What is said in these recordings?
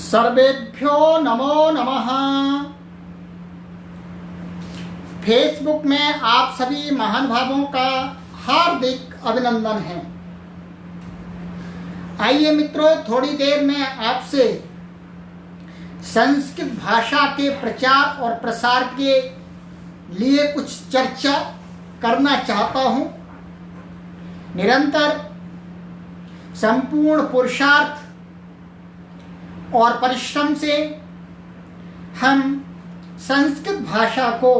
सर्वेभ्यो नमो नमः। फेसबुक में आप सभी महानुभावों का हार्दिक अभिनंदन है। आइए मित्रों, थोड़ी देर में आपसे संस्कृत भाषा के प्रचार और प्रसार के लिए कुछ चर्चा करना चाहता हूं। निरंतर संपूर्ण पुरुषार्थ और परिश्रम से हम संस्कृत भाषा को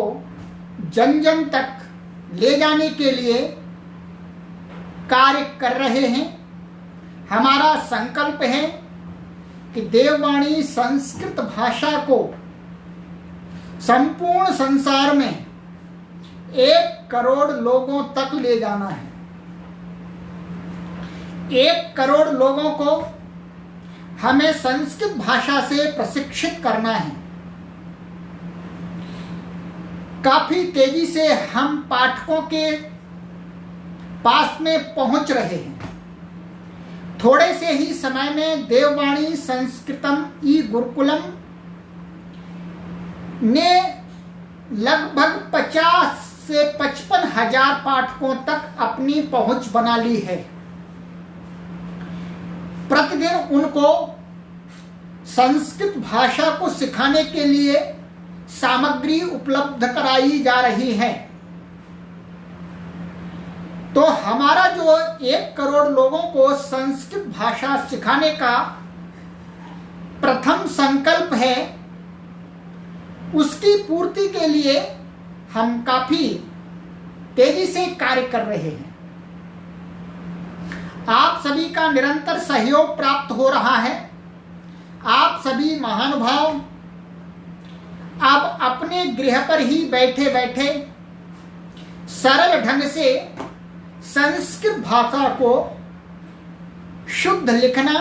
जन जन तक ले जाने के लिए कार्य कर रहे हैं। हमारा संकल्प है कि देववाणी संस्कृत भाषा को संपूर्ण संसार में 1 करोड़ लोगों तक ले जाना है। 1 करोड़ लोगों को हमें संस्कृत भाषा से प्रशिक्षित करना है। काफी तेजी से हम पाठकों के पास में पहुंच रहे हैं। थोड़े से ही समय में देववाणी संस्कृतम ई गुरुकुलम ने लगभग 50 से 55 हजार पाठकों तक अपनी पहुंच बना ली है। प्रतिदिन उनको संस्कृत भाषा को सिखाने के लिए सामग्री उपलब्ध कराई जा रही है। तो हमारा जो 1 करोड़ लोगों को संस्कृत भाषा सिखाने का प्रथम संकल्प है, उसकी पूर्ति के लिए हम काफी तेजी से कार्य कर रहे हैं। आप सभी का निरंतर सहयोग प्राप्त हो रहा है। आप सभी महानुभाव अब अपने गृह पर ही बैठे बैठे सरल ढंग से संस्कृत भाषा को शुद्ध लिखना,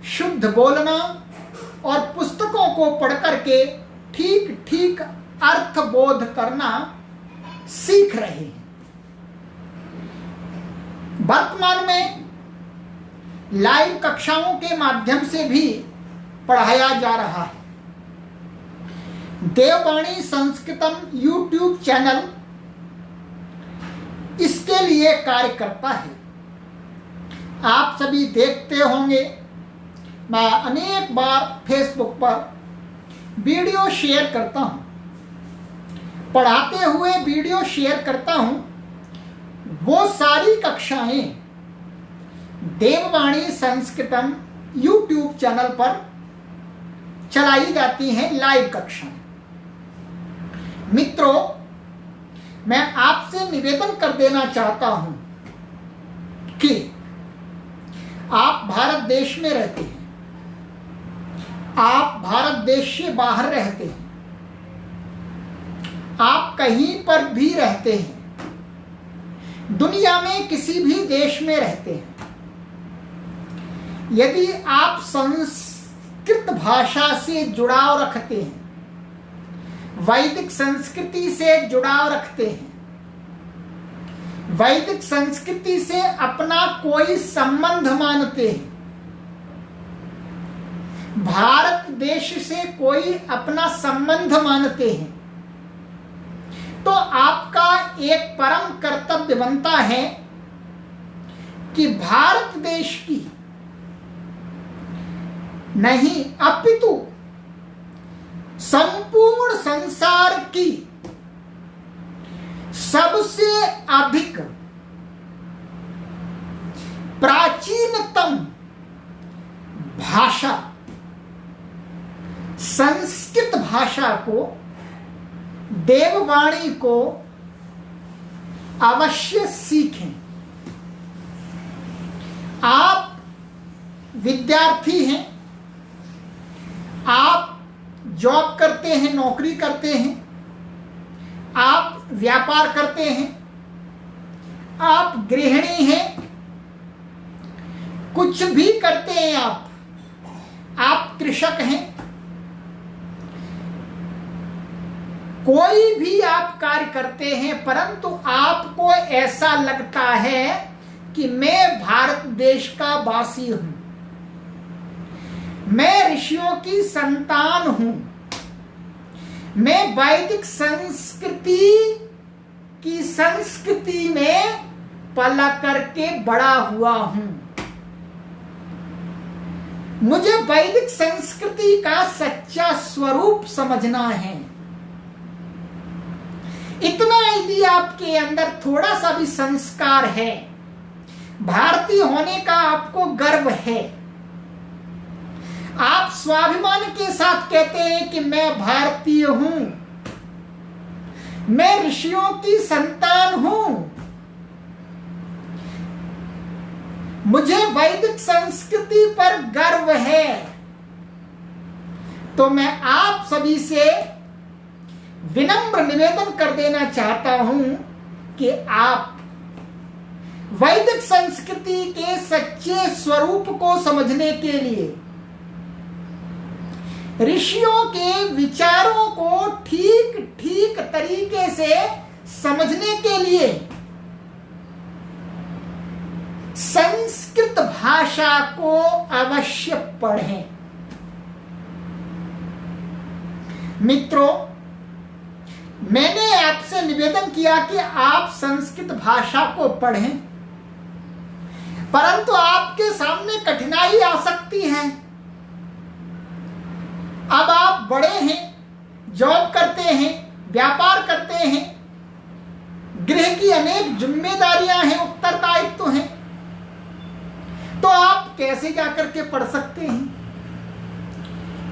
शुद्ध बोलना और पुस्तकों को पढ़ करके ठीक ठीक अर्थ बोध करना सीख रहे हैं। वर्तमान में लाइव कक्षाओं के माध्यम से भी पढ़ाया जा रहा है। देववाणी संस्कृतम यूट्यूब चैनल इसके लिए कार्य करता है। आप सभी देखते होंगे, मैं अनेक बार फेसबुक पर वीडियो शेयर करता हूं, पढ़ाते हुए वीडियो शेयर करता हूं। वो सारी कक्षाएं देववाणी संस्कृतम यूट्यूब चैनल पर चलाई जाती हैं, लाइव कक्षाएं। मित्रों, मैं आपसे निवेदन कर देना चाहता हूं कि आप भारत देश में रहते हैं, आप भारत देश से बाहर रहते हैं, आप कहीं पर भी रहते हैं, दुनिया में किसी भी देश में रहते हैं, यदि आप संस्कृत भाषा से जुड़ाव रखते हैं, वैदिक संस्कृति से जुड़ाव रखते हैं, वैदिक संस्कृति से अपना कोई संबंध मानते हैं, भारत देश से कोई अपना संबंध मानते हैं, तो आपका एक परम कर्तव्य बनता है कि भारत देश की नहीं अपितु संपूर्ण संसार की सबसे अधिक प्राचीनतम भाषा संस्कृत भाषा को, देववाणी को अवश्य सीखें। आप विद्यार्थी हैं, आप जॉब करते हैं, नौकरी करते हैं, आप व्यापार करते हैं, आप गृहिणी हैं, कुछ भी करते हैं, आप कृषक हैं, कोई भी आप कार्य करते हैं, परंतु आपको ऐसा लगता है कि मैं भारत देश का वासी हूं, मैं ऋषियों की संतान हूं, मैं वैदिक संस्कृति में पला करके बड़ा हुआ हूं। मुझे वैदिक संस्कृति का सच्चा स्वरूप समझना है। इतना यदि आपके अंदर थोड़ा सा भी संस्कार है, भारतीय होने का आपको गर्व है, आप स्वाभिमान के साथ कहते हैं कि मैं भारतीय हूं, मैं ऋषियों की संतान हूं, मुझे वैदिक संस्कृति पर गर्व है, तो मैं आप सभी से विनम्र निवेदन कर देना चाहता हूं कि आप वैदिक संस्कृति के सच्चे स्वरूप को समझने के लिए, ऋषियों के विचारों को ठीक ठीक तरीके से समझने के लिए संस्कृत भाषा को अवश्य पढ़ें। मित्रों, मैंने आपसे निवेदन किया कि आप संस्कृत भाषा को पढ़ें, परंतु आपके सामने कठिनाई आ सकती है। अब आप बड़े हैं, जॉब करते हैं, व्यापार करते हैं, गृह की अनेक जिम्मेदारियां हैं, उत्तरदायित्व हैं, तो आप कैसे जाकर के पढ़ सकते हैं?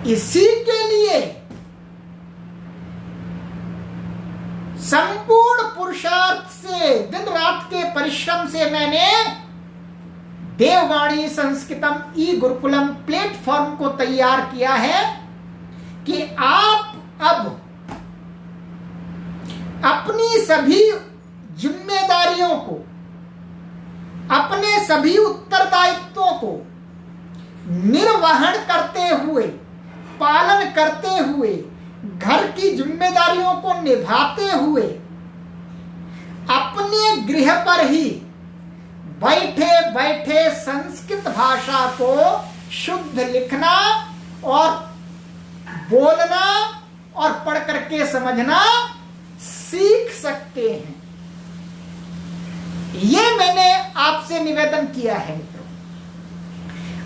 इसी के लिए संपूर्ण पुरुषार्थ से, दिन रात के परिश्रम से मैंने देववाणी संस्कृतम ई गुरुकुलम प्लेटफॉर्म को तैयार किया है कि आप अब अपनी सभी जिम्मेदारियों को, अपने सभी उत्तरदायित्वों को निर्वहन करते हुए, पालन करते हुए, घर की जिम्मेदारियों को निभाते हुए अपने गृह पर ही बैठे बैठे संस्कृत भाषा को शुद्ध लिखना और बोलना और पढ़ करके समझना सीख सकते हैं। ये मैंने आपसे निवेदन किया है मित्रों।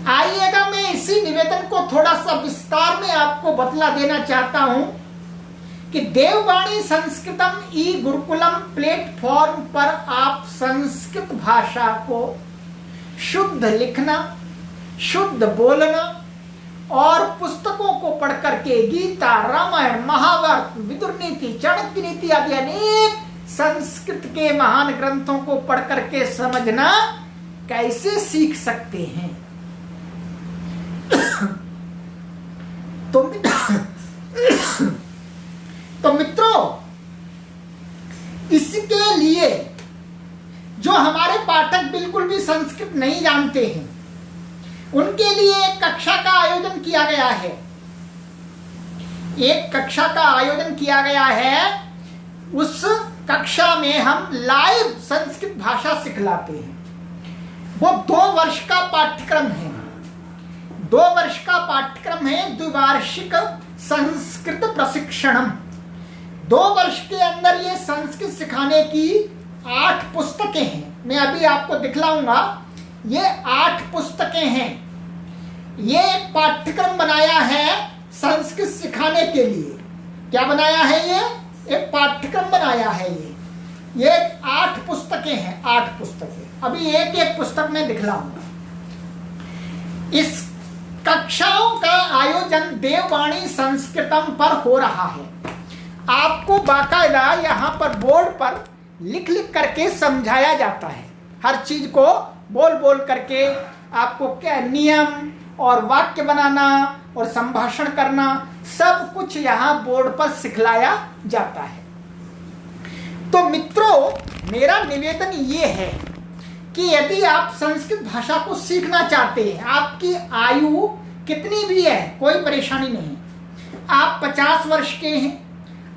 आइएगा, मैं इसी निवेदन को थोड़ा सा विस्तार में आपको बतला देना चाहता हूं कि देववाणी संस्कृतम ई गुरुकुलम प्लेटफॉर्म पर आप संस्कृत भाषा को शुद्ध लिखना, शुद्ध बोलना और पुस्तकों को पढ़ करके गीता, रामायण, महाभारत, विदुर नीति, चाणक्य नीति आदि अनेक संस्कृत के महान ग्रंथों को पढ़ करके समझना कैसे सीख सकते हैं। तो मित्रों, इसके लिए जो हमारे पाठक बिल्कुल भी संस्कृत नहीं जानते हैं, उनके लिए एक कक्षा का आयोजन किया गया है। एक कक्षा का आयोजन किया गया है। उस कक्षा में हम लाइव संस्कृत भाषा सिखलाते हैं। वो 2 वर्ष का पाठ्यक्रम है। 2 वर्ष का पाठ्यक्रम है, द्विवार्षिक संस्कृत प्रशिक्षणम। 2 वर्ष के अंदर ये संस्कृत सिखाने की 8 पुस्तकें हैं। मैं अभी आपको दिखलाऊंगा। ये 8 पुस्तकें हैं। ये एक पाठ्यक्रम बनाया है संस्कृत सिखाने के लिए। क्या बनाया है? ये एक पाठ्यक्रम बनाया है। ये 8 पुस्तकें हैं। 8 पुस्तकें। अभी एक एक पुस्तक में दिखलाऊंगा। इस कक्षाओं का आयोजन देववाणी संस्कृतम पर हो रहा है। आपको बाकायदा यहाँ पर बोर्ड पर लिख लिख करके समझाया जाता है। हर चीज को बोल बोल करके आपको क्या नियम और वाक्य बनाना और संभाषण करना, सब कुछ यहाँ बोर्ड पर सिखलाया जाता है। तो मित्रों, मेरा निवेदन ये है कि यदि आप संस्कृत भाषा को सीखना चाहते हैं, आपकी आयु कितनी भी है, कोई परेशानी नहीं। आप 50 वर्ष के हैं,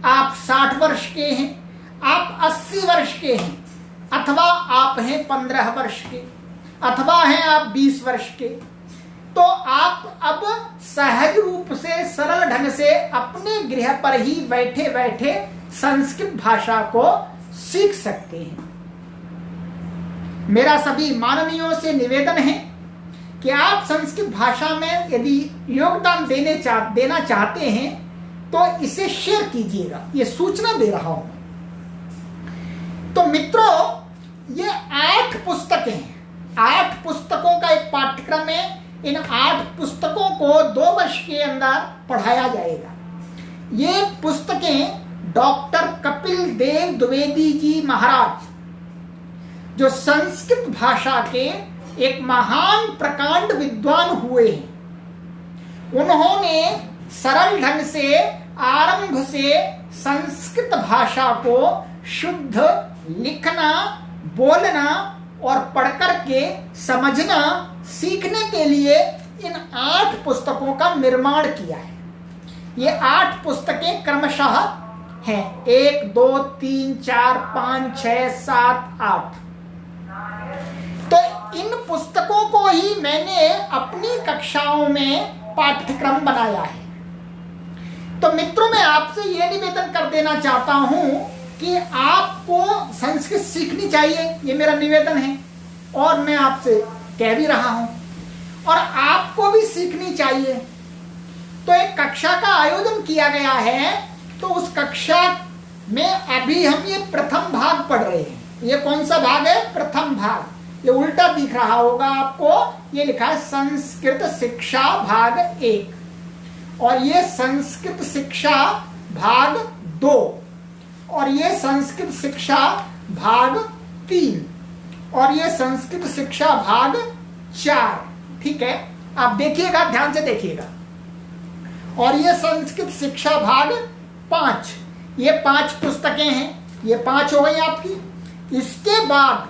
आप 60 वर्ष के हैं, आप 80 वर्ष के हैं, अथवा आप हैं 15 वर्ष के, अथवा हैं आप 20 वर्ष के, तो आप अब सहज रूप से सरल ढंग से अपने गृह पर ही बैठे बैठे संस्कृत भाषा को सीख सकते हैं। मेरा सभी माननीयों से निवेदन है कि आप संस्कृत भाषा में यदि योगदान देना चाहते हैं तो इसे शेयर कीजिएगा, ये सूचना दे रहा हूं। तो मित्रों, ये 8 पुस्तकें हैं, 8 पुस्तकों का एक पाठ्यक्रम है। इन 8 पुस्तकों को 2 वर्ष के अंदर पढ़ाया जाएगा। ये पुस्तकें डॉक्टर कपिल देव द्विवेदी जी महाराज, जो संस्कृत भाषा के एक महान प्रकांड विद्वान हुए हैं, उन्होंने सरल ढंग से आरंभ से संस्कृत भाषा को शुद्ध लिखना, बोलना और पढ़कर के समझना सीखने के लिए इन 8 पुस्तकों का निर्माण किया है। ये 8 पुस्तकें क्रमशः हैं 1, 2, 3, 4, 5, 6, 7, 8। तो इन पुस्तकों को ही मैंने अपनी कक्षाओं में पाठ्यक्रम बनाया है। तो मित्रों, मैं आपसे यह निवेदन कर देना चाहता हूं कि आपको संस्कृत सीखनी चाहिए, ये मेरा निवेदन है और मैं आपसे कह भी रहा हूं, और आपको भी सीखनी चाहिए। तो एक कक्षा का आयोजन किया गया है, तो उस कक्षा में अभी हम ये प्रथम भाग पढ़ रहे हैं। ये कौन सा भाग है? प्रथम भाग। ये उल्टा दिख रहा होगा आपको, ये लिखा है संस्कृत शिक्षा भाग 1, और ये संस्कृत शिक्षा भाग 2, और ये संस्कृत शिक्षा भाग 3, और ये संस्कृत शिक्षा भाग 4। ठीक है, आप देखिएगा, ध्यान से देखिएगा। और ये संस्कृत शिक्षा भाग 5, ये 5 पुस्तकें हैं, ये 5 हो गई आपकी। इसके बाद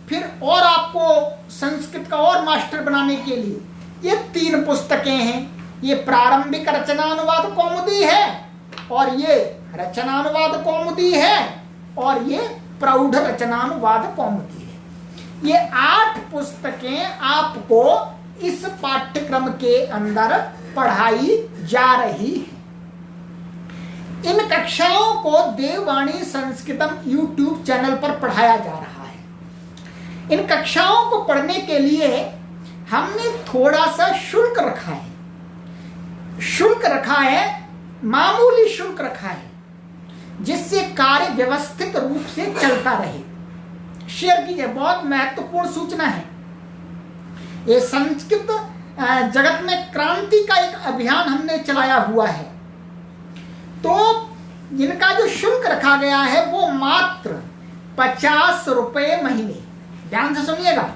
फिर और आपको संस्कृत का और मास्टर बनाने के लिए ये 3 पुस्तकें हैं। ये प्रारंभिक रचनानुवाद कौमुदी है, और ये रचनानुवाद कौमुदी है, और ये प्रौढ़ रचनानुवाद कौमुदी है। ये 8 पुस्तकें आपको इस पाठ्यक्रम के अंदर पढ़ाई जा रही है। इन कक्षाओं को देववाणी संस्कृतम YouTube चैनल पर पढ़ाया जा रहा है। इन कक्षाओं को पढ़ने के लिए हमने थोड़ा सा शुल्क रखा है। शुल्क रखा है, मामूली शुल्क रखा है, जिससे कार्य व्यवस्थित रूप से चलता रहे। शेयर कीजिए, बहुत महत्वपूर्ण सूचना है। ये संस्कृत जगत में क्रांति का एक अभियान हमने चलाया हुआ है। तो इनका जो शुल्क रखा गया है वो मात्र 50 रुपए महीने। ध्यान से सुनिएगा,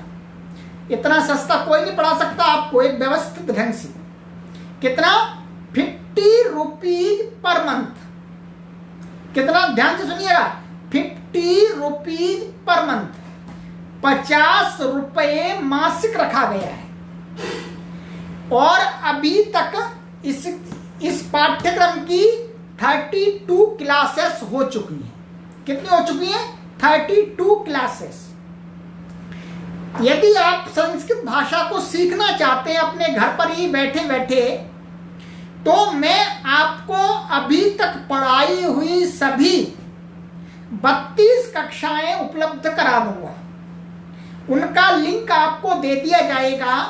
इतना सस्ता कोई नहीं पढ़ा सकता आपको एक व्यवस्थित ढंग से। कितना? 50 रुपीज पर मंथ। कितना? ध्यान से सुनिएगा, 50 रुपीज पर मंथ, 50 रुपए मासिक रखा गया है। और अभी तक इस पाठ्यक्रम की 32 क्लासेस हो चुकी हैं। कितनी हो चुकी हैं? 32 क्लासेस। यदि आप संस्कृत भाषा को सीखना चाहते हैं अपने घर पर ही बैठे बैठे, तो मैं आपको अभी तक पढ़ाई हुई सभी 32 कक्षाएं उपलब्ध करा दूंगा। उनका लिंक आपको दे दिया जाएगा,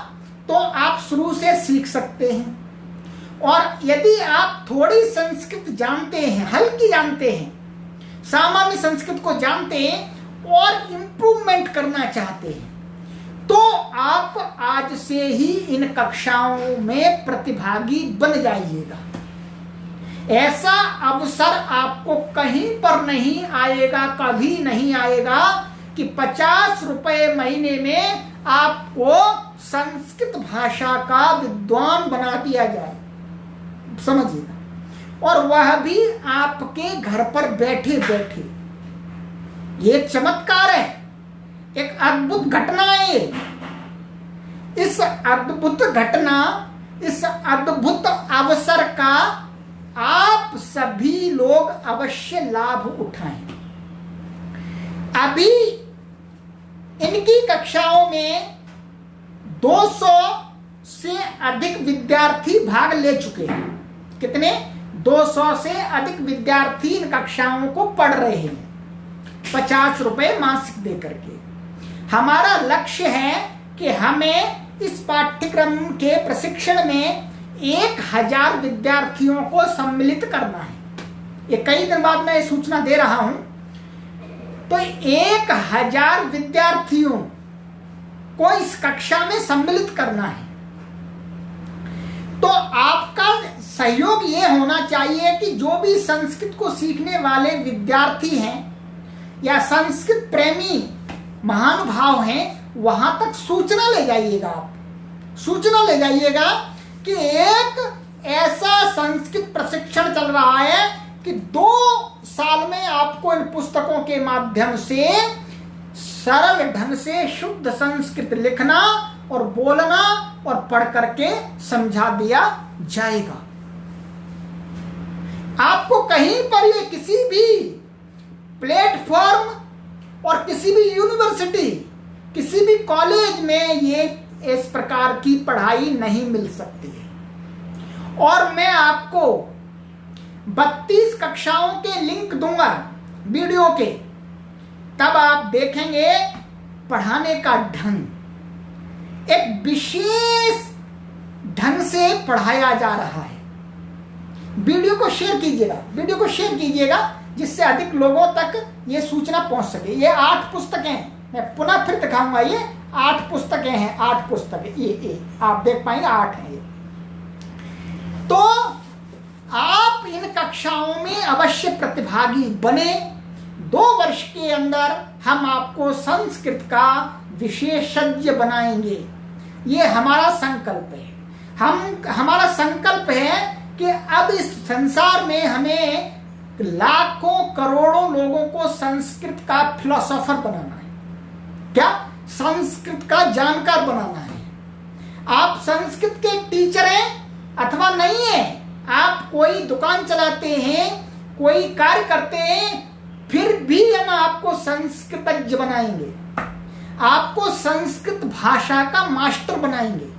तो आप शुरू से सीख सकते हैं। और यदि आप थोड़ी संस्कृत जानते हैं, हल्की जानते हैं, सामान्य संस्कृत को जानते हैं और इम्प्रूवमेंट करना चाहते हैं, तो आप आज से ही इन कक्षाओं में प्रतिभागी बन जाइएगा। ऐसा अवसर आपको कहीं पर नहीं आएगा, कभी नहीं आएगा कि 50 रुपए महीने में आपको संस्कृत भाषा का विद्वान बना दिया जाए। समझिएगा, और वह भी आपके घर पर बैठे बैठे। ये चमत्कार है, एक अद्भुत घटना है। इस अद्भुत घटना, इस अद्भुत अवसर का आप सभी लोग अवश्य लाभ उठाएं। अभी इनकी कक्षाओं में 200 से अधिक विद्यार्थी भाग ले चुके हैं। कितने? 200 से अधिक विद्यार्थी इन कक्षाओं को पढ़ रहे हैं 50 रुपए मासिक देकर के। हमारा लक्ष्य है कि हमें इस पाठ्यक्रम के प्रशिक्षण में 1000 विद्यार्थियों को सम्मिलित करना है। ये कई दिन बाद मैं ये सूचना दे रहा हूं। तो 1000 विद्यार्थियों को इस कक्षा में सम्मिलित करना है। तो आपका सहयोग ये होना चाहिए कि जो भी संस्कृत को सीखने वाले विद्यार्थी हैं या संस्कृत प्रेमी महानुभाव हैं, वहां तक सूचना ले जाइएगा। आप सूचना ले जाइएगा कि एक ऐसा संस्कृत प्रशिक्षण चल रहा है कि 2 साल में आपको इन पुस्तकों के माध्यम से सरल ढंग से शुद्ध संस्कृत लिखना और बोलना और पढ़ करके समझा दिया जाएगा। आपको कहीं पर ये किसी भी प्लेटफॉर्म और किसी भी यूनिवर्सिटी, किसी भी कॉलेज में ये इस प्रकार की पढ़ाई नहीं मिल सकती है। और मैं आपको 32 कक्षाओं के लिंक दूंगा वीडियो के, तब आप देखेंगे पढ़ाने का ढंग एक विशेष ढंग से पढ़ाया जा रहा है। वीडियो को शेयर कीजिएगा, वीडियो को शेयर कीजिएगा, जिससे अधिक लोगों तक ये सूचना पहुंच सके। ये 8 पुस्तकें हैं, मैं पुनः फिर दिखाऊंगा। ये 8 पुस्तकें हैं, 8 पुस्तकें, ये आप देख पाएंगे 8 हैं ये। तो आप इन कक्षाओं में अवश्य प्रतिभागी बने। 2 वर्ष के अंदर हम आपको संस्कृत का विशेषज्ञ बनाएंगे। ये हमारा संकल्प है। हमारा संकल्प है कि अब इस संसार में हमें लाखों करोड़ों लोगों को संस्कृत का फिलोसोफर बनाना है। क्या? संस्कृत का जानकार बनाना है। आप संस्कृत के टीचर हैं अथवा नहीं है, आप कोई दुकान चलाते हैं, कोई कार्य करते हैं, फिर भी हम आपको संस्कृतज्ञ बनाएंगे। आपको संस्कृत भाषा का मास्टर बनाएंगे।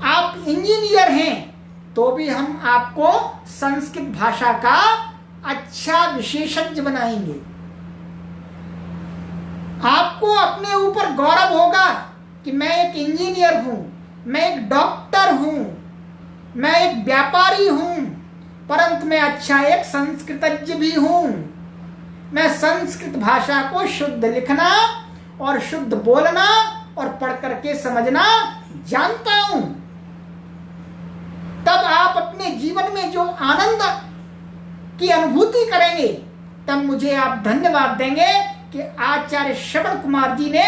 आप इंजीनियर हैं तो भी हम आपको संस्कृत भाषा का अच्छा विशेषज्ञ बनाएंगे। आपको अपने ऊपर गौरव होगा कि मैं एक इंजीनियर हूं, मैं एक डॉक्टर हूं, मैं एक व्यापारी हूं, परंतु मैं अच्छा एक संस्कृतज्ञ भी हूं। मैं संस्कृत भाषा को शुद्ध लिखना और शुद्ध बोलना और पढ़ करके समझना जानता हूं। तब आप अपने जीवन में जो आनंद की अनुभूति करेंगे, तब मुझे आप धन्यवाद देंगे कि आचार्य श्रवण कुमार जी ने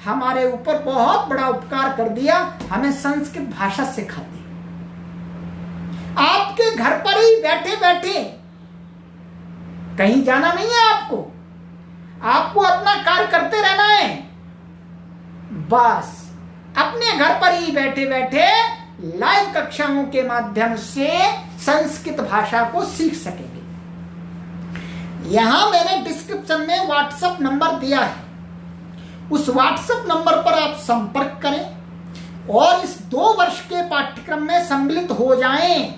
हमारे ऊपर बहुत बड़ा उपकार कर दिया, हमें संस्कृत भाषा सिखा दी। आपके घर पर ही बैठे बैठे, कहीं जाना नहीं है आपको अपना कार्य करते रहना है। बस अपने घर पर ही बैठे बैठे लाइव कक्षाओं के माध्यम से संस्कृत भाषा को सीख सकेंगे। यहां मैंने डिस्क्रिप्शन में व्हाट्सएप नंबर दिया है, उस व्हाट्सएप नंबर पर आप संपर्क करें और इस 2 वर्ष के पाठ्यक्रम में सम्मिलित हो जाएं।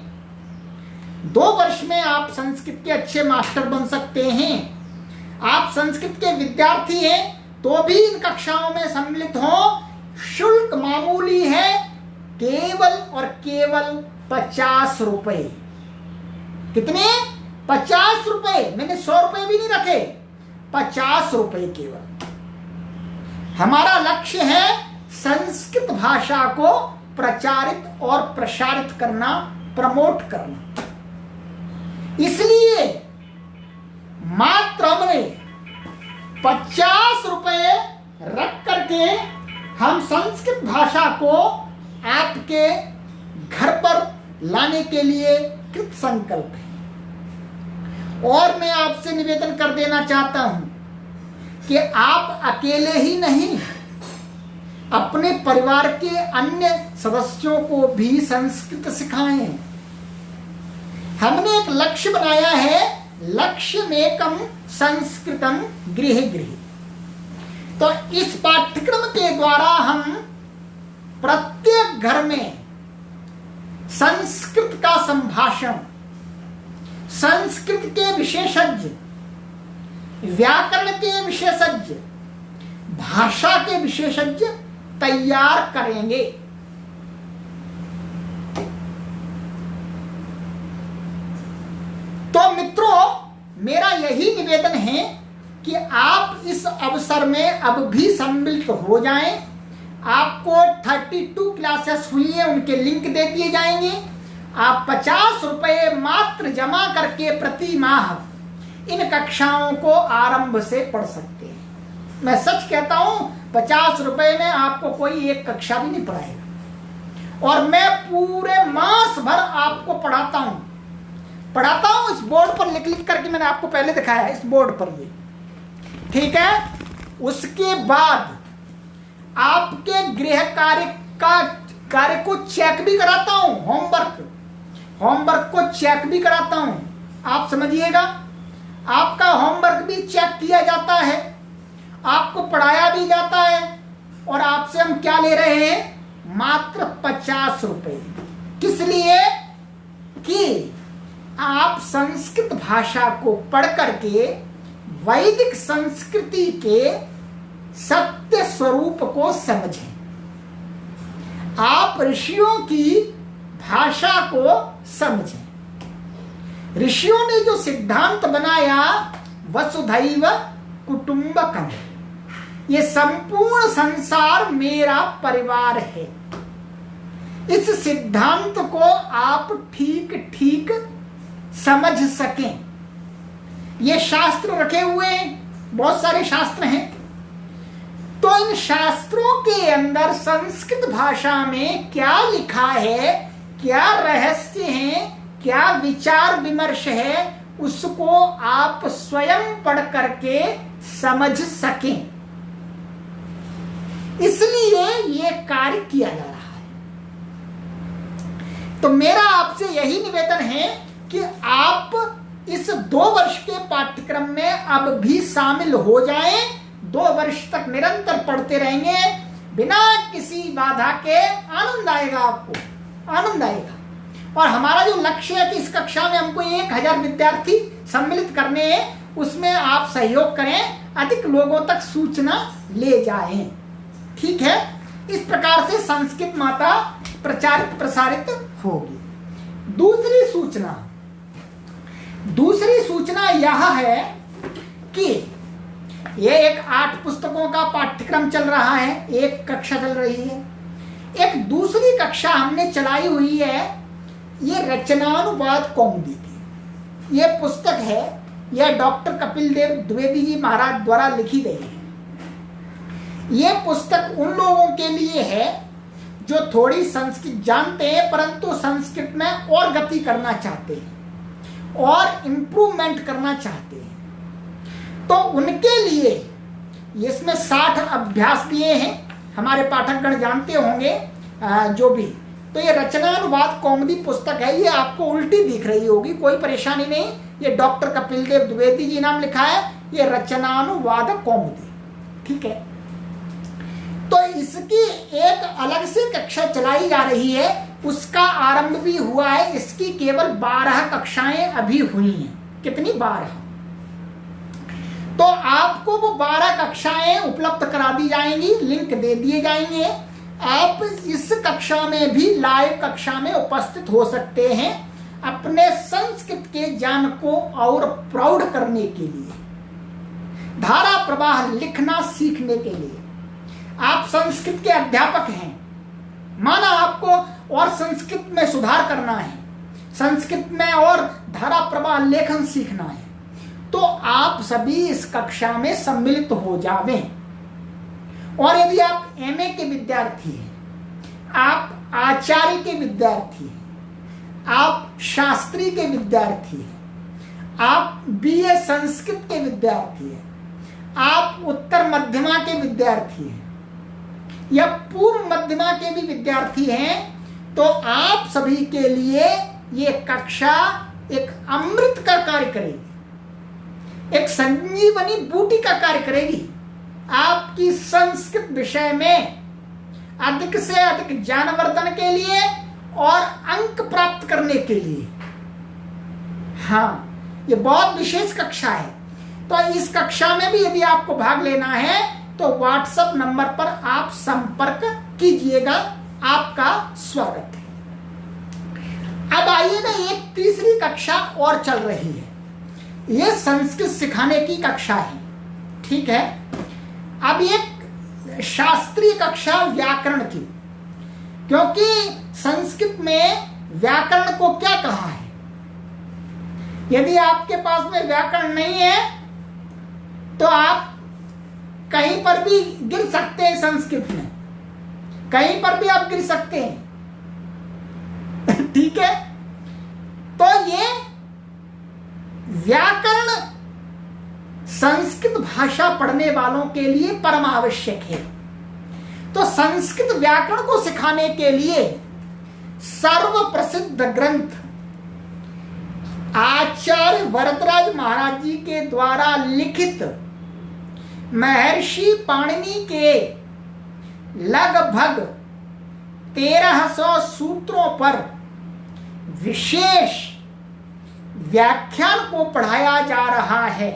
2 वर्ष में आप संस्कृत के अच्छे मास्टर बन सकते हैं। आप संस्कृत के विद्यार्थी हैं तो भी इन कक्षाओं में सम्मिलित हो। शुल्क मामूली है, केवल और केवल 50 रुपए। कितने? 50 रुपए। मैंने 100 रुपए भी नहीं रखे, 50 रुपए केवल। हमारा लक्ष्य है संस्कृत भाषा को प्रचारित और प्रसारित करना, प्रमोट करना। इसलिए मात्र हमने 50 रुपए रख करके हम संस्कृत भाषा को आपके घर पर लाने के लिए कृत संकल्प है। और मैं आपसे निवेदन कर देना चाहता हूं कि आप अकेले ही नहीं, अपने परिवार के अन्य सदस्यों को भी संस्कृत सिखाएं। हमने एक लक्ष्य बनाया है, लक्ष्यमेकं संस्कृतं गृहे गृहे। तो इस पाठ्यक्रम के द्वारा हम प्रत्येक घर में संस्कृत का संभाषण, संस्कृत के विशेषज्ञ, व्याकरण के विशेषज्ञ, भाषा के विशेषज्ञ तैयार करेंगे। तो मित्रों, मेरा यही निवेदन है कि आप इस अवसर में अब भी सम्मिलित हो जाएं। आपको 32 क्लासेस हुई है, उनके लिंक दे दिए जाएंगे। आप 50 रुपये मात्र जमा करके प्रति माह इन कक्षाओं को आरंभ से पढ़ सकते हैं। मैं सच कहता हूं, 50 रुपये में आपको कोई एक कक्षा भी नहीं पढ़ाएगा, और मैं पूरे मास भर आपको पढ़ाता हूं। इस बोर्ड पर लिख करके मैंने आपको पहले दिखाया है, इस बोर्ड पर ये, ठीक है। उसके बाद आपके गृह कार्य को चेक भी कराता हूं, होमवर्क को चेक भी कराता हूं। आप समझिएगा, आपका होमवर्क भी चेक किया जाता है, आपको पढ़ाया भी जाता है, और आपसे हम क्या ले रहे हैं? मात्र 50 रुपए। किस लिए? कि आप संस्कृत भाषा को पढ़ करके वैदिक संस्कृति के सत्य स्वरूप को समझें। आप ऋषियों की भाषा को समझें। ऋषियों ने जो सिद्धांत बनाया, वसुधैव कुटुंबकम, ये संपूर्ण संसार मेरा परिवार है, इस सिद्धांत को आप ठीक ठीक समझ सकें। ये शास्त्र रखे हुए हैं, बहुत सारे शास्त्र हैं। तो इन शास्त्रों के अंदर संस्कृत भाषा में क्या लिखा है, क्या रहस्य है, क्या विचार विमर्श है, उसको आप स्वयं पढ़ करके समझ सकें। इसलिए ये कार्य किया जा रहा है। तो मेरा आपसे यही निवेदन है कि आप इस 2 वर्ष के पाठ्यक्रम में अब भी शामिल हो जाएं। 2 वर्ष तक निरंतर पढ़ते रहेंगे बिना किसी बाधा के। आनंद आएगा, आपको आनंद आएगा। और हमारा जो लक्ष्य है कि इस कक्षा में हमको 1000 विद्यार्थी सम्मिलित करने हैं, उसमें आप सहयोग करें, अधिक लोगों तक सूचना ले जाएं। ठीक है, इस प्रकार से संस्कृत माता प्रचारित प्रसारित होगी। दूसरी सूचना यह है कि ये एक 8 पुस्तकों का पाठ्यक्रम चल रहा है, एक कक्षा चल रही है। एक दूसरी कक्षा हमने चलाई हुई है, ये रचनानुवाद कौमुदी की ये पुस्तक है। यह डॉक्टर कपिल देव द्विवेदी जी महाराज द्वारा लिखी गई है। ये पुस्तक उन लोगों के लिए है जो थोड़ी संस्कृत जानते हैं, परंतु संस्कृत में और गति करना चाहते हैं और इम्प्रूवमेंट करना चाहते हैं। तो उनके लिए इसमें 60 अभ्यास दिए हैं, हमारे पाठकगण जानते होंगे जो भी। तो ये रचनानुवाद कौमुदी पुस्तक है। ये आपको उल्टी दिख रही होगी, कोई परेशानी नहीं। ये डॉक्टर कपिल देव द्विवेदी जी नाम लिखा है, ये रचनानुवाद कौमुदी। ठीक है, तो इसकी एक अलग से कक्षा चलाई जा रही है, उसका आरंभ भी हुआ है। इसकी केवल 12 कक्षाएं अभी हुई हैं। कितनी? 12। तो आपको वो 12 कक्षाएं उपलब्ध करा दी जाएंगी, लिंक दे दिए जाएंगे। आप इस कक्षा में भी लाइव कक्षा में उपस्थित हो सकते हैं, अपने संस्कृत के ज्ञान को और प्रौढ़ करने के लिए, धारा प्रवाह लिखना सीखने के लिए। आप संस्कृत के अध्यापक हैं, माना आपको और संस्कृत में सुधार करना है, संस्कृत में और धारा प्रवाह लेखन सीखना है, तो आप सभी इस कक्षा में सम्मिलित हो जावें। और यदि आप एमए के विद्यार्थी हैं, आप आचार्य के विद्यार्थी हैं, आप शास्त्री के विद्यार्थी हैं, आप बीए संस्कृत के विद्यार्थी हैं, आप उत्तर मध्यमा के विद्यार्थी हैं या पूर्व मध्यमा के भी विद्यार्थी हैं, तो आप सभी के लिए ये कक्षा एक अमृत का कार्य करेगी, एक संजीवनी बूटी का कार्य करेगी। आपकी संस्कृत विषय में अधिक से अधिक ज्ञानवर्धन के लिए और अंक प्राप्त करने के लिए। हाँ, ये बहुत विशेष कक्षा है। तो इस कक्षा में भी यदि आपको भाग लेना है तो व्हाट्सएप नंबर पर आप संपर्क कीजिएगा। आपका स्वागत है। अब आइए ना, एक तीसरी कक्षा और चल रही है। ये संस्कृत सिखाने की कक्षा है, ठीक है। अब एक शास्त्रीय कक्षा व्याकरण की, क्योंकि संस्कृत में व्याकरण को क्या कहा है। यदि आपके पास में व्याकरण नहीं है तो आप कहीं पर भी गिर सकते हैं। संस्कृत में कहीं पर भी आप गिर सकते हैं, ठीक है। तो ये व्याकरण संस्कृत भाषा पढ़ने वालों के लिए परम आवश्यक है। तो संस्कृत व्याकरण को सिखाने के लिए सर्व प्रसिद्ध ग्रंथ आचार्य वरदराज महाराज जी के द्वारा लिखित महर्षि पाणिनि के लगभग 1300 सूत्रों पर विशेष व्याख्यान को पढ़ाया जा रहा है।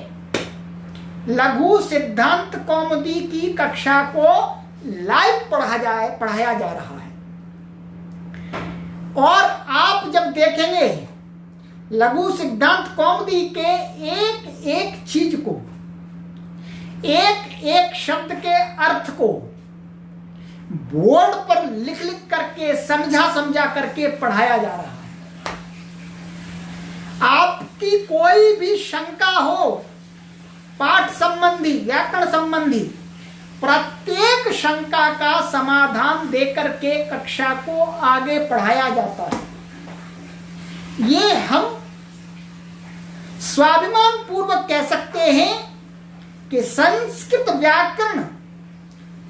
लघु सिद्धांत कौमुदी की कक्षा को लाइव पढ़ाया जा रहा है। और आप जब देखेंगे लघु सिद्धांत कौमुदी के एक एक चीज को, एक एक शब्द के अर्थ को बोर्ड पर लिख लिख करके समझा करके पढ़ाया जा रहा है। आपकी कोई भी शंका हो पाठ संबंधी, व्याकरण संबंधी, प्रत्येक शंका का समाधान देकर के कक्षा को आगे पढ़ाया जाता है। ये हम स्वाभिमान पूर्वक कह सकते हैं कि संस्कृत व्याकरण,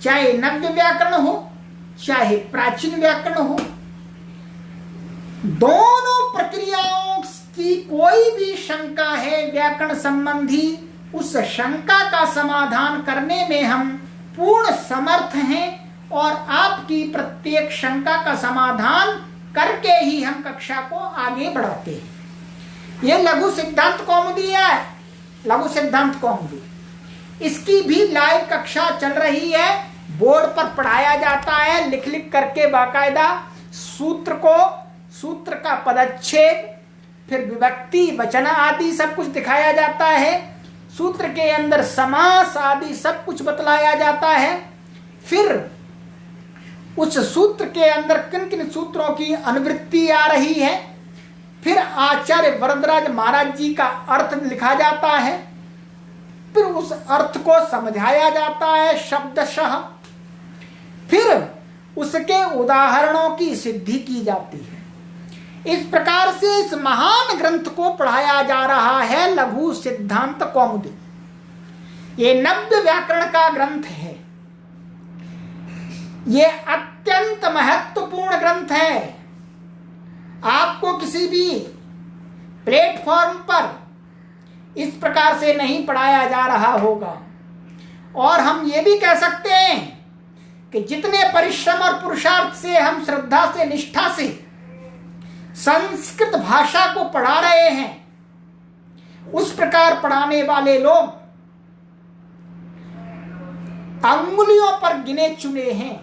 चाहे नव्य व्याकरण हो चाहे प्राचीन व्याकरण हो, दोनों प्रक्रियाओं की कोई भी शंका है व्याकरण संबंधी, उस शंका का समाधान करने में हम पूर्ण समर्थ हैं और आपकी प्रत्येक शंका का समाधान करके ही हम कक्षा को आगे बढ़ाते हैं। ये लघु सिद्धांत कौमुदी है, लघु सिद्धांत कौमुदी, इसकी भी लाइव कक्षा चल रही है। बोर्ड पर पढ़ाया जाता है, लिख लिख करके बाकायदा सूत्र को, सूत्र का पदच्छेद, फिर विभक्ति, वचन आदि सब कुछ दिखाया जाता है। सूत्र के अंदर समास आदि सब कुछ बतलाया जाता है। फिर उस सूत्र के अंदर किन किन सूत्रों की अनुवृत्ति आ रही है, फिर आचार्य वरदराज महाराज जी का अर्थ लिखा जाता है, फिर उस अर्थ को समझाया जाता है शब्दशः, फिर उसके उदाहरणों की सिद्धि की जाती है। इस प्रकार से इस महान ग्रंथ को पढ़ाया जा रहा है लघु सिद्धांत कौमुदी। ये नव्य व्याकरण का ग्रंथ है। ये अत्यंत महत्वपूर्ण ग्रंथ है। आपको किसी भी प्लेटफॉर्म पर इस प्रकार से नहीं पढ़ाया जा रहा होगा। और हम ये भी कह सकते हैं कि जितने परिश्रम और पुरुषार्थ से हम श्रद्धा से, निष्ठा से संस्कृत भाषा को पढ़ा रहे हैं, उस प्रकार पढ़ाने वाले लोग अंगुलियों पर गिने चुने हैं,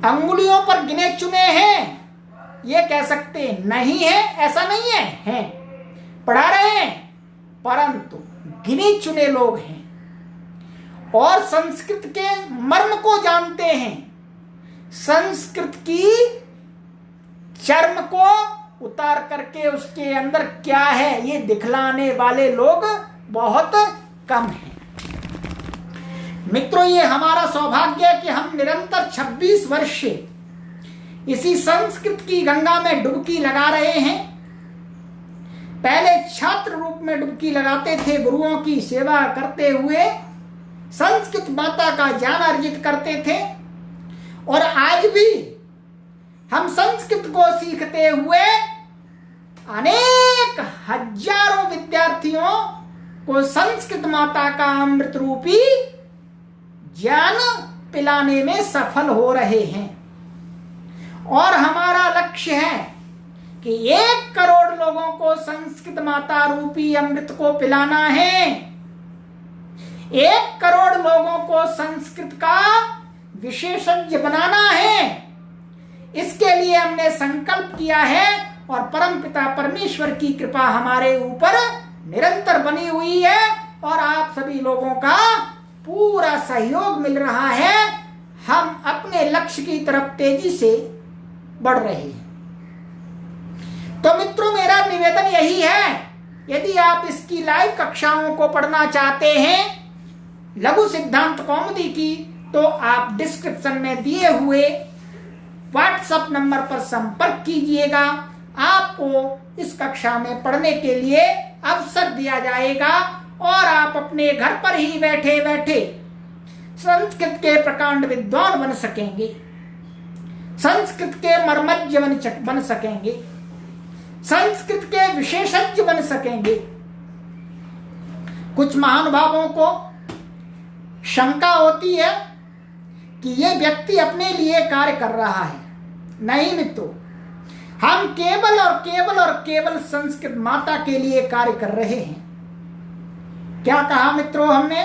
अंगुलियों पर गिने चुने हैं। ये कह सकते हैं, नहीं है ऐसा नहीं है, हैं, पढ़ा रहे हैं, परंतु गिने चुने लोग हैं और संस्कृत के मर्म को जानते हैं, संस्कृत की चर्म को उतार करके उसके अंदर क्या है ये दिखलाने वाले लोग बहुत कम हैं। मित्रों, ये हमारा सौभाग्य है कि हम निरंतर 26 वर्ष से इसी संस्कृत की गंगा में डुबकी लगा रहे हैं। पहले छात्र रूप में डुबकी लगाते थे, गुरुओं की सेवा करते हुए संस्कृत माता का ज्ञान अर्जित करते थे, और आज भी हम संस्कृत को सीखते हुए अनेक हजारों विद्यार्थियों को संस्कृत माता का अमृत रूपी ज्ञान पिलाने में सफल हो रहे हैं। और हमारा लक्ष्य है कि 1 करोड़ लोगों को संस्कृत माता रूपी अमृत को पिलाना है। 1 करोड़ लोगों को संस्कृत का विशेषज्ञ बनाना है। इसके लिए हमने संकल्प किया है और परमपिता परमेश्वर की कृपा हमारे ऊपर निरंतर बनी हुई है और आप सभी लोगों का पूरा सहयोग मिल रहा है। हम अपने लक्ष्य की तरफ तेजी से बढ़ रहे हैं। तो मित्रों, मेरा निवेदन यही है, यदि आप इसकी लाइव कक्षाओं को पढ़ना चाहते हैं लघु सिद्धांत कौमुदी की, तो आप डिस्क्रिप्शन में दिए हुए व्हाट्सएप नंबर पर संपर्क कीजिएगा। आपको इस कक्षा में पढ़ने के लिए अवसर दिया जाएगा और आप अपने घर पर ही बैठे बैठे संस्कृत के प्रकांड विद्वान बन सकेंगे, संस्कृत के मर्मज्ञ बन सकेंगे, संस्कृत के विशेषज्ञ बन सकेंगे। कुछ महानुभावों को शंका होती है कि ये व्यक्ति अपने लिए कार्य कर रहा है। नहीं मित्रों, हम केवल और केवल संस्कृत माता के लिए कार्य कर रहे हैं। क्या कहा मित्रों हमने?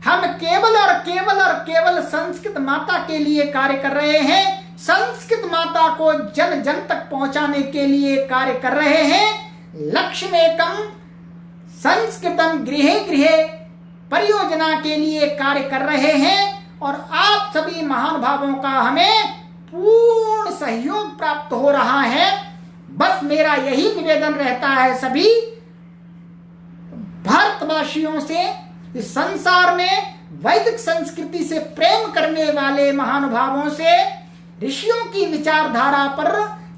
हम केवल और केवल संस्कृत माता के लिए कार्य कर रहे हैं। संस्कृत माता को जन जन तक पहुंचाने के लिए कार्य कर रहे हैं। लक्ष्यमेकं संस्कृतम गृहे गृहे परियोजना के लिए कार्य कर रहे हैं और आप सभी महानुभावों का हमें पूर्ण सहयोग प्राप्त हो रहा है। बस मेरा यही निवेदन रहता है सभी भारतवासियों से, इस संसार में वैदिक संस्कृति से प्रेम करने वाले महानुभावों से, ऋषियों की विचारधारा पर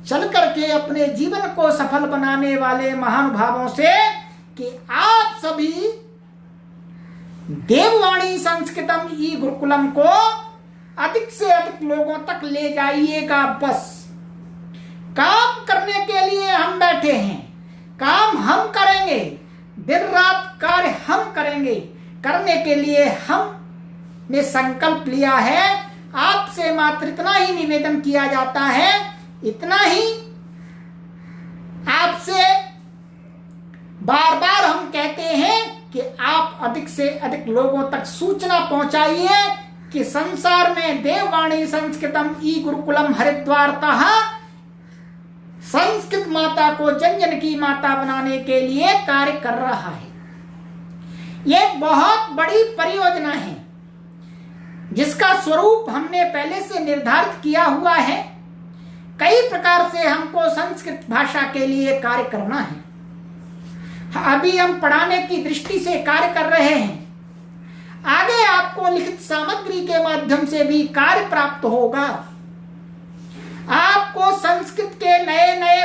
चल करके अपने जीवन को सफल बनाने वाले महानुभावों से कि आप सभी देववाणी संस्कृतम ई गुरुकुलम को अधिक से अधिक लोगों तक ले जाइएगा। बस काम करने के लिए हम बैठे हैं, काम हम करेंगे, दिन रात कार्य हम करेंगे। करने के लिए हमने संकल्प लिया है। आपसे मात्र इतना ही निवेदन किया जाता है, इतना ही आपसे बार बार हम कहते हैं कि आप अधिक से अधिक लोगों तक सूचना पहुंचाइए कि संसार में देववाणी संस्कृतम ई गुरुकुलम हरिद्वारतः संस्कृत माता को जन जन की माता बनाने के लिए कार्य कर रहा है। यह बहुत बड़ी परियोजना है जिसका स्वरूप हमने पहले से निर्धारित किया हुआ है। कई प्रकार से हमको संस्कृत भाषा के लिए कार्य करना है। अभी हम पढ़ाने की दृष्टि से कार्य कर रहे हैं, आगे आपको लिखित सामग्री के माध्यम से भी कार्य प्राप्त होगा। आपको संस्कृत के नए नए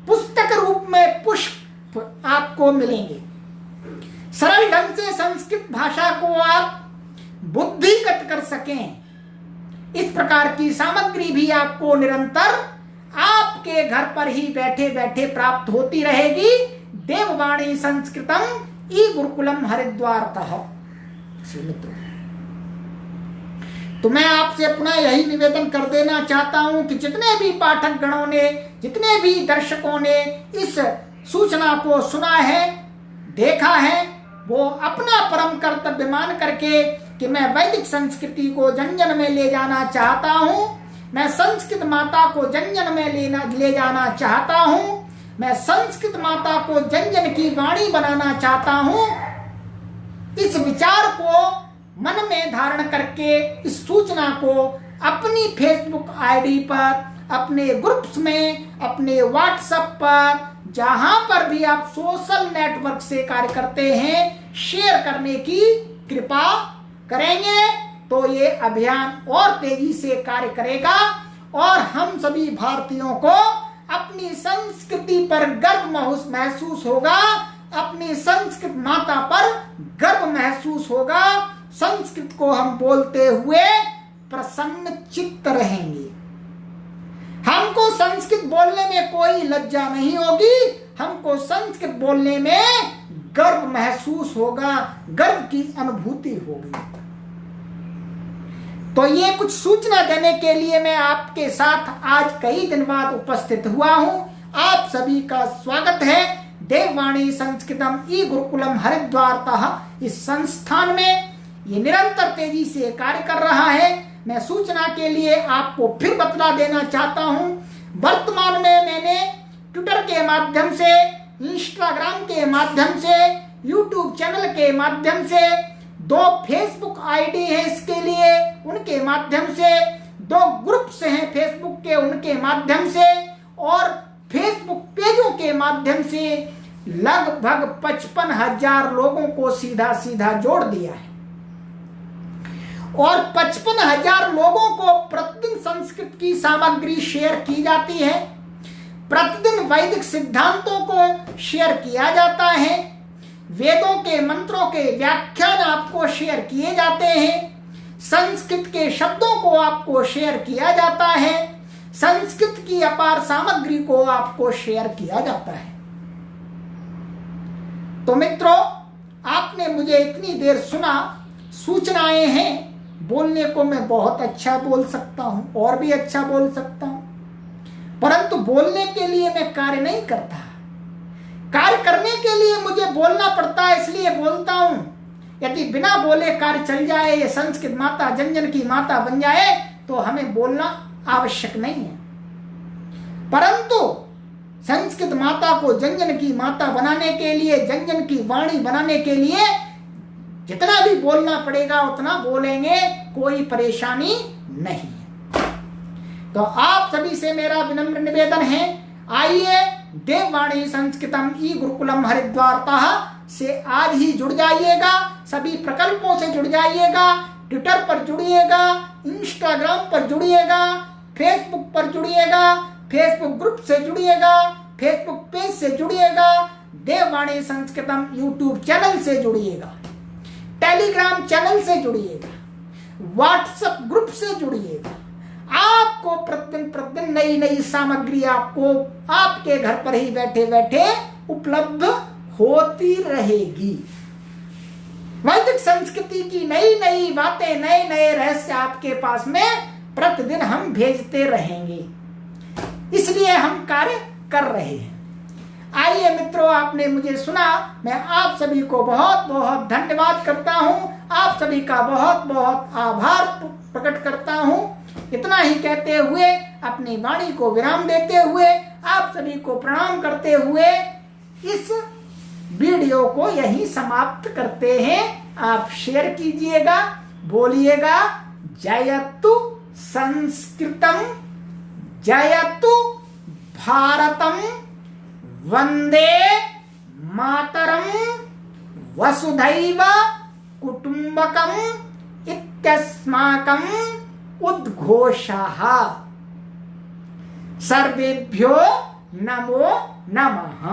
पुस्तक रूप में पुष्प आपको मिलेंगे। सरल ढंग से संस्कृत भाषा को आप बुद्धिगत कर सकें, इस प्रकार की सामग्री भी आपको निरंतर आपके घर पर ही बैठे बैठे प्राप्त होती रहेगी। देववाणी संस्कृतम ई गुरुकुलम हरिद्वारतः। तो मैं आपसे पुनः यही निवेदन कर देना चाहता हूं कि जितने भी पाठक गणों ने, जितने भी दर्शकों ने इस सूचना को सुना है, देखा है, वो अपना परम कर्तव्य मान करके कि मैं वैदिक संस्कृति को जन जन में ले जाना चाहता हूं, मैं संस्कृत माता को जन जन में ले जाना चाहता हूं, मैं संस्कृत माता को जन जन की वाणी बनाना चाहता हूं, इस विचार को मन में धारण करके इस सूचना को अपनी फेसबुक आईडी पर, अपने ग्रुप्स में, अपने व्हाट्सएप पर, जहां पर भी आप सोशल नेटवर्क से कार्य करते हैं, शेयर करने की कृपा करेंगे तो ये अभियान और तेजी से कार्य करेगा और हम सभी भारतीयों को अपनी संस्कृति पर गर्व महसूस होगा, अपनी संस्कृत माता पर गर्व महसूस होगा। संस्कृत को हम बोलते हुए प्रसन्न चित्त रहेंगे। हमको संस्कृत बोलने में कोई लज्जा नहीं होगी, हमको संस्कृत बोलने में गर्व महसूस होगा, गर्व की अनुभूति होगी। तो ये कुछ सूचना देने के लिए मैं आपके साथ आज कई दिन बाद उपस्थित हुआ हूं। आप सभी का स्वागत है देववाणी संस्कृतम ई गुरुकुलम हरिद्वार। इस संस्थान में ये निरंतर तेजी से कार्य कर रहा है। मैं सूचना के लिए आपको फिर बतला देना चाहता हूं, वर्तमान में मैंने ट्विटर के माध्यम से, इंस्टाग्राम के माध्यम से, यूट्यूब चैनल के माध्यम से, 2 फेसबुक आईडी है इसके लिए, उनके माध्यम से, 2 ग्रुप्स हैं फेसबुक के, उनके माध्यम से, और फेसबुक पेजों के माध्यम से लगभग 55,000 लोगों को सीधा सीधा जोड़ दिया है। और 55,000 लोगों को प्रतिदिन संस्कृत की सामग्री शेयर की जाती है, प्रतिदिन वैदिक सिद्धांतों को शेयर किया जाता है, वेदों के मंत्रों के व्याख्यान आपको शेयर किए जाते हैं, संस्कृत के शब्दों को आपको शेयर किया जाता है, संस्कृत की अपार सामग्री को आपको शेयर किया जाता है। तो मित्रों, आपने मुझे इतनी देर सुना, सूचनाएं हैं, बोलने को मैं बहुत अच्छा बोल सकता हूं और भी अच्छा बोल सकता हूं, परंतु बोलने के लिए मैं कार्य नहीं करता। कार्य करने के लिए मुझे बोलना पड़ता है, इसलिए बोलता हूं। यदि बिना बोले कार्य चल जाए, ये संस्कृत माता जन जन की माता बन जाए, तो हमें बोलना आवश्यक नहीं है। परंतु संस्कृत माता को जन जन की माता बनाने के लिए, जन जन की वाणी बनाने के लिए जितना भी बोलना पड़ेगा उतना बोलेंगे, कोई परेशानी नहीं है। तो आप सभी से मेरा विनम्र निवेदन है, आइए देववाणी संस्कृतम ई गुरुकुलम हरिद्वार से आज ही जुड़ जाइएगा, सभी प्रकल्पों से जुड़ जाइएगा, ट्विटर पर जुड़िएगा, इंस्टाग्राम पर जुड़िएगा, फेसबुक पर जुड़िएगा, फेसबुक ग्रुप से जुड़िएगा, फेसबुक पेज से जुड़िएगा, देववाणी संस्कृतम यूट्यूब चैनल से जुड़िएगा, टेलीग्राम चैनल से जुड़िएगा, व्हाट्सएप ग्रुप से जुड़िएगा। आपको प्रतिदिन नई नई सामग्री आपको आपके घर पर ही बैठे बैठे उपलब्ध होती रहेगी। वैदिक संस्कृति की नई नई बातें, नए नए रहस्य आपके पास में प्रतिदिन हम भेजते रहेंगे, इसलिए हम कार्य कर रहे हैं। आइए मित्रों, आपने मुझे सुना, मैं आप सभी को बहुत बहुत धन्यवाद करता हूं, आप सभी का बहुत बहुत आभार प्रकट करता हूं। इतना ही कहते हुए, अपनी वाणी को विराम देते हुए, आप सभी को प्रणाम करते हुए इस वीडियो को यहीं समाप्त करते हैं। आप शेयर कीजिएगा, बोलिएगा जयतु संस्कृतम, जयतु भारतम, वंदे मातरम, वसुधैव कुटुंबकम इत्यस्माकं उद्घोषः। सर्वेभ्यो नमो नमः।